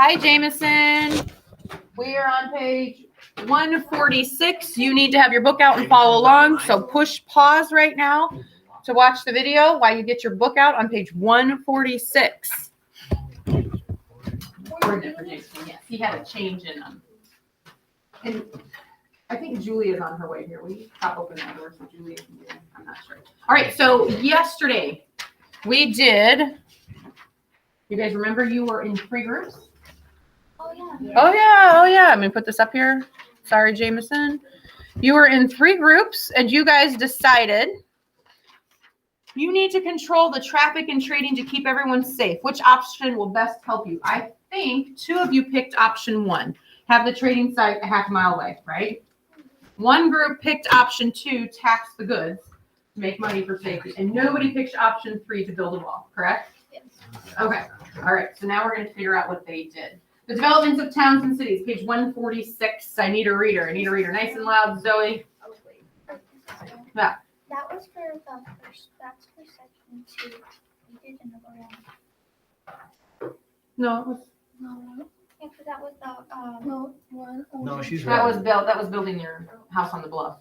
Hi, Jameson. We are on page 146. You need to have your book out and follow along. So push pause right now to watch the video while you get your book out on page 146. Yes, he had a change in them. And I think Julia's on her way here. Will you pop open that door so Julia can get in? I'm not sure. All right, so yesterday we did, you guys remember you were in 3 groups? Oh yeah. Oh yeah. I'm gonna put this up here. Sorry, Jameson. You were in 3 groups and you guys decided you need to control the traffic and trading to keep everyone safe. Which option will best help you? I think 2 of you picked option 1. Have the trading site a half mile away, right? 1 group picked option 2, tax the goods to make money for safety. And nobody picked option 3 to build a wall, correct? Yes. Okay. All right. So now we're going to figure out what they did. The developments of towns and cities, page 146. I need a reader. Nice and loud, Zoe. Oh wait. Yeah. That was for the first. That's for section 2. We did another one. No, it was, No. Yeah, because that was the no one. No, she's that right. was built. That was building your house on the bluff.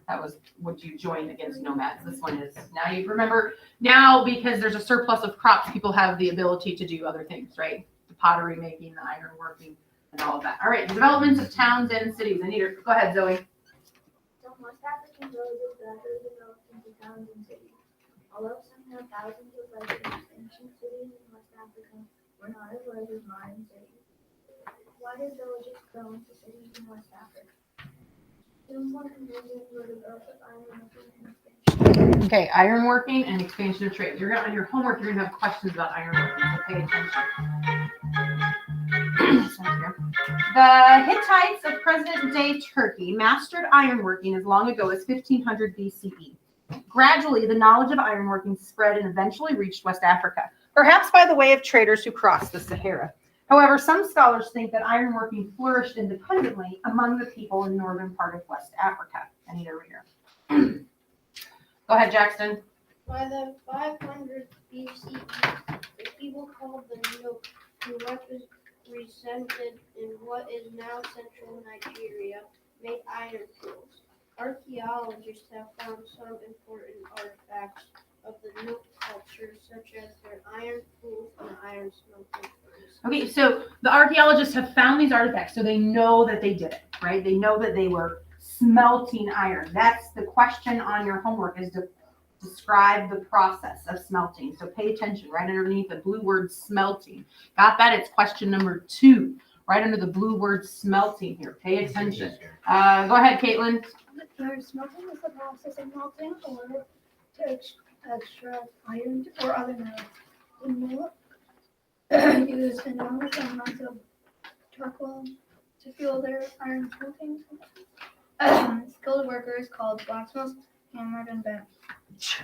That was what you joined against nomads. This one is now you remember now because there's a surplus of crops. People have the ability to do other things, right? The pottery making, the iron working, and all of that. All right, developments of towns and cities. I need her. Go ahead, Zoe. Some West African villages gradually developed into towns and cities. Although some had thousands of residents, ancient cities in West Africa were not as large as modern cities. Why did villages grow into cities in West Africa? Similar conditions were developed with ironworking and expansion. Okay, ironworking and expansion of trade. You're gonna on your homework. You're gonna have questions about ironworking, so pay attention. The Hittites of present-day Turkey mastered ironworking as long ago as 1500 BCE. Gradually, the knowledge of ironworking spread and eventually reached West Africa, perhaps by the way of traders who crossed the Sahara. However, some scholars think that ironworking flourished independently among the people in the northern part of West Africa. I need a reader. Go ahead, Jackson. By the 500 BCE, the people called the Nupe, who represented in what is now central Nigeria, made iron tools. Archaeologists have found some important artifacts of the Nupe culture, such as their iron tools and iron smelting furnace. Okay, so the archaeologists have found these artifacts, so they know that they did it, right? They know that they were smelting iron. That's the question on your homework, is to describe the process of smelting. So pay attention, right underneath the blue word smelting. Got that? It's question number 2, right under the blue word smelting here. Pay attention. Go ahead, Caitlin. Smelting is the process of melting ore to extract iron or other metals. The mill used enormous amounts of charcoal to fuel their iron smelting. Skilled workers called blacksmiths hammered and bent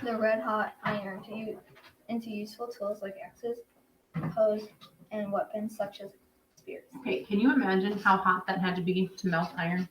the red-hot iron into useful tools like axes, hoes, and weapons such as spears. Okay, can you imagine how hot that had to be to melt iron?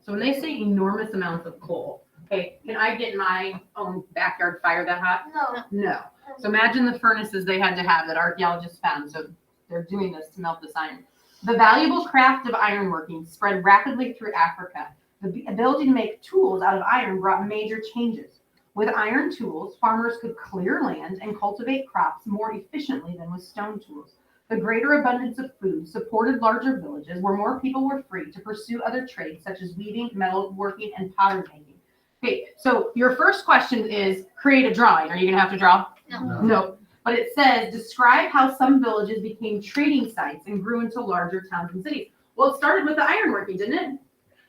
So when they say enormous amounts of coal, okay, can I get my own backyard fire that hot? No. No. So imagine the furnaces they had to have that archaeologists found. So they're doing this to melt this iron. The valuable craft of ironworking spread rapidly through Africa. The ability to make tools out of iron brought major changes. With iron tools, farmers could clear land and cultivate crops more efficiently than with stone tools. The greater abundance of food supported larger villages where more people were free to pursue other trades such as weaving, metalworking, and pottery making. Okay, so your first question is create a drawing. Are you going to have to draw? No. But it says describe how some villages became trading sites and grew into larger towns and cities. Well, it started with the ironworking, didn't it?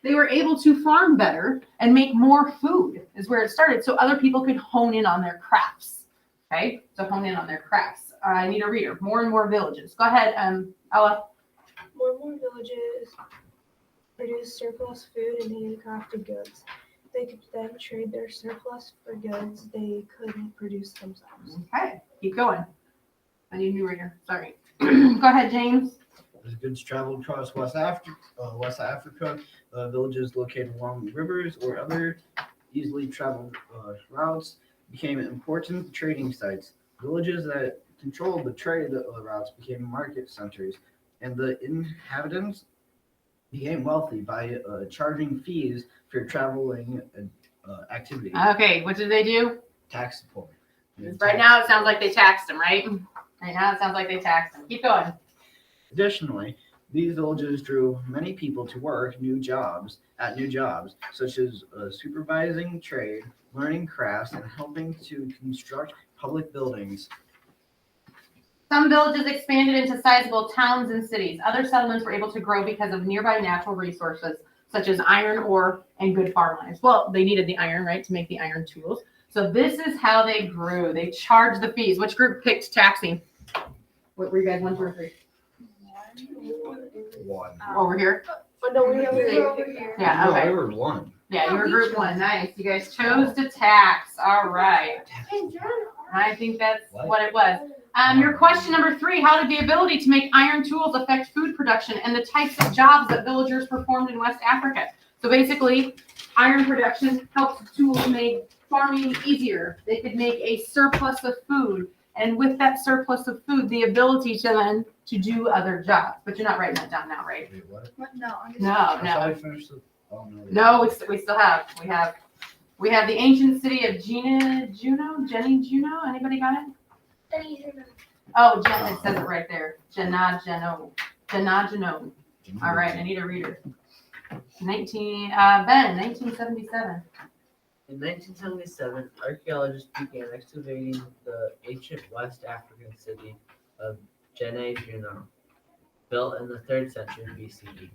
They were able to farm better and make more food is where it started. So other people could hone in on their crafts. Okay, so hone in on their crafts. I need a reader. More and more villages. Go ahead, Ella. More and more villages produced surplus food and needed crafted goods. They could then trade their surplus for goods they couldn't produce themselves. Okay, keep going. I need a new reader. Sorry. Go ahead, James. As goods traveled across West Africa, villages located along rivers or other easily traveled routes became important trading sites. Villages that controlled the trade routes became market centers, and the inhabitants became wealthy by charging fees for traveling activity. Okay, what did they do? Tax support. Right now, it sounds like they taxed them, right? Right now, it sounds like they taxed them. Keep going. Additionally, these villages drew many people to work new jobs, such as supervising trade, learning crafts, and helping to construct public buildings. Some villages expanded into sizable towns and cities. Other settlements were able to grow because of nearby natural resources, such as iron ore and good farm lands. Well, they needed the iron, right, to make the iron tools. So this is how they grew. They charged the fees. Which group picked taxing? What were you guys, 1, 2, or 3? One. Over here? But no, we have Over here. Yeah, No, okay. they were one. Yeah, you were group 1. Nice. You guys chose to tax. All right. Hey, John. I think that's What? what it was. Your question number 3, how did the ability to make iron tools affect food production and the types of jobs that villagers performed in West Africa? So basically, iron production helped tools make farming easier. They could make a surplus of food. And with that surplus of food, the ability to then to do other jobs. But you're not writing that down now, right? Wait, what? No, I'm just. No, I thought no. we finished the. Oh no. No, we still have. We have the ancient city of Jenny Juno. Anybody got it? Oh, Jen, it says it right there. Jenna Juno. All right, I need a reader. 1977. In 1977, archaeologists began excavating the ancient West African city of Jene Juno, built in the 3rd century BCE.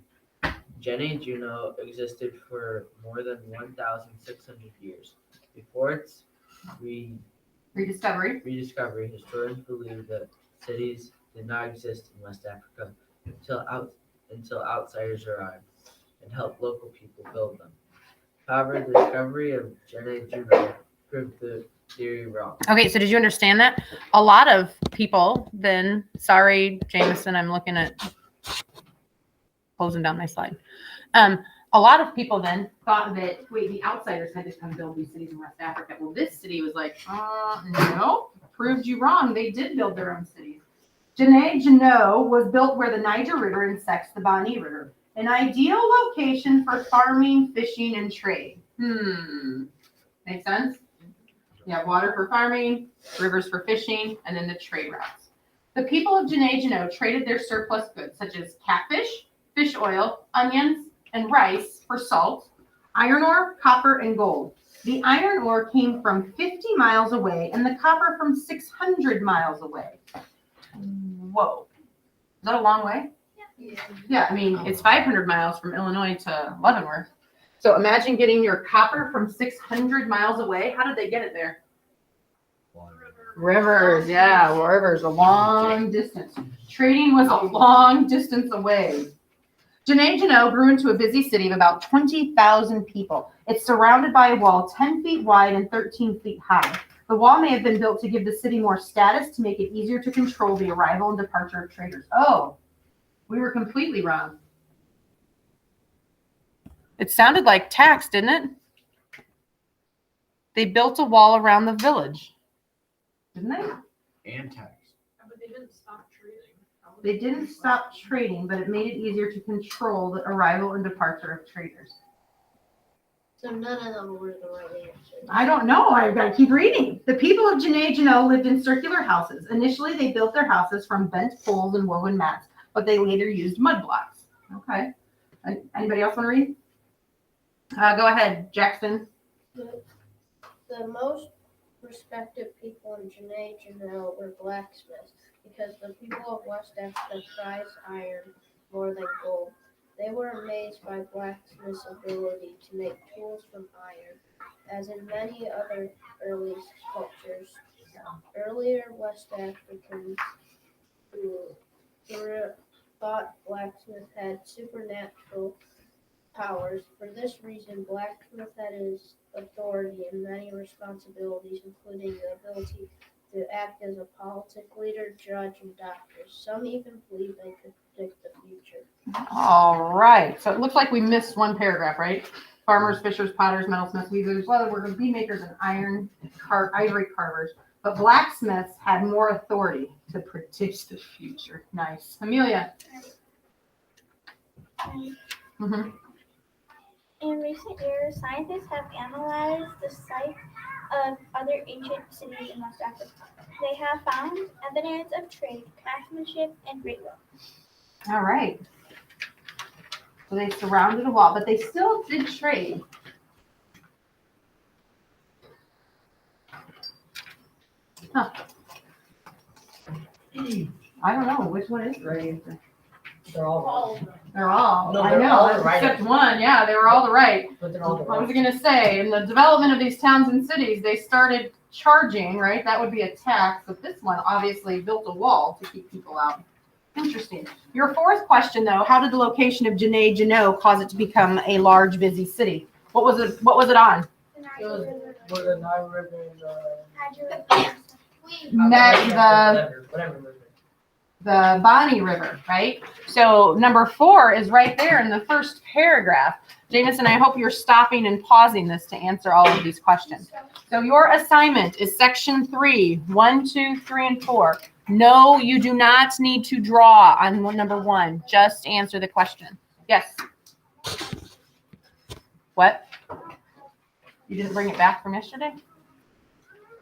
Jene Juno existed for more than 1,600 years. Before its Rediscovery. rediscovery, historians believe that cities did not exist in West Africa until outsiders arrived and helped local people build them. However, the discovery of Jene Juno proved the theory wrong. Okay, so did you understand that? A lot of people then, sorry, Jameson, I'm looking at closing down my slide. A lot of people then thought that, wait, the outsiders had to come build these cities in West Africa. Well, this city was like, no, proved you wrong. They did build their own cities. Jene Juno was built where the Niger River intersects the Bani River, an ideal location for farming, fishing, and trade. Make sense? You have water for farming, rivers for fishing, and then the trade routes. The people of Jene Juno traded their surplus goods, such as catfish, fish oil, onions, and rice for salt, iron ore, copper, and gold. The iron ore came from 50 miles away and the copper from 600 miles away. Whoa. Is that a long way? Yeah, I mean, it's 500 miles from Illinois to Leavenworth. So imagine getting your copper from 600 miles away. How did they get it there? Rivers, yeah, rivers, a long distance. Trading was a long distance away. Jene Juno grew into a busy city of about 20,000 people. It's surrounded by a wall 10 feet wide and 13 feet high. The wall may have been built to give the city more status to make it easier to control the arrival and departure of traders. Oh, we were completely wrong. It sounded like tax, didn't it? They built a wall around the village, didn't they? And tax. But they didn't stop trading. They didn't stop trading, but it made it easier to control the arrival and departure of traders. So none of them were the right answer. I don't know. I've got to keep reading. The people of Jene Juno lived in circular houses. Initially, they built their houses from bent poles and woven mats, but they later used mud blocks. Okay. Anybody else want to read? Go ahead, Jackson. The most respected people in Jene Juno were blacksmiths because the people of West Africa prized iron more than gold. They were amazed by blacksmiths' ability to make tools from iron. As in many other early cultures, earlier West Africans who thought blacksmiths had supernatural powers. For this reason, blacksmith had his authority and many responsibilities, including the ability to act as a politic leader, judge, and doctor. Some even believed they could predict the future. All right. So it looks like we missed one paragraph, right? Farmers, fishers, potters, metalsmiths, weavers, leather workers, bead makers, and ivory carvers but blacksmiths had more authority to predict the future. Nice. Amelia. Mm-hmm. In recent years, scientists have analyzed the site of other ancient cities in West Africa. They have found evidence of trade, craftsmanship, and great wealth. All right. So they surrounded a wall, but they still did trade. Huh. I don't know. Which one is the right answer? They're all wrong. They're all. No, I they're know. all the right Except one. Yeah, they were all the right. But they're all the I was wrong. going to say, in the development of these towns and cities, they started charging, right? That would be a tax. But this one obviously built a wall to keep people out. Interesting. Your fourth question, though, how did the location of Janae Janot cause it to become a large, busy city? What was it? What was it on? It was where the Nile River and whatever river. The Bonnie River, right? So number 4 is right there in the first paragraph. Jameson, I hope you're stopping and pausing this to answer all of these questions. So your assignment is section 3, 1, 2, 3, and 4. No, you do not need to draw on number 1. Just answer the question. Yes. What? You didn't bring it back from yesterday?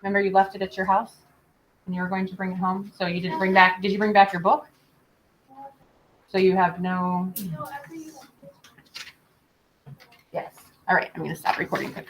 Remember you left it at your house and you were going to bring it home? So you didn't bring back, did you bring back your book? So you have no. Yes. All right, I'm going to stop recording quick.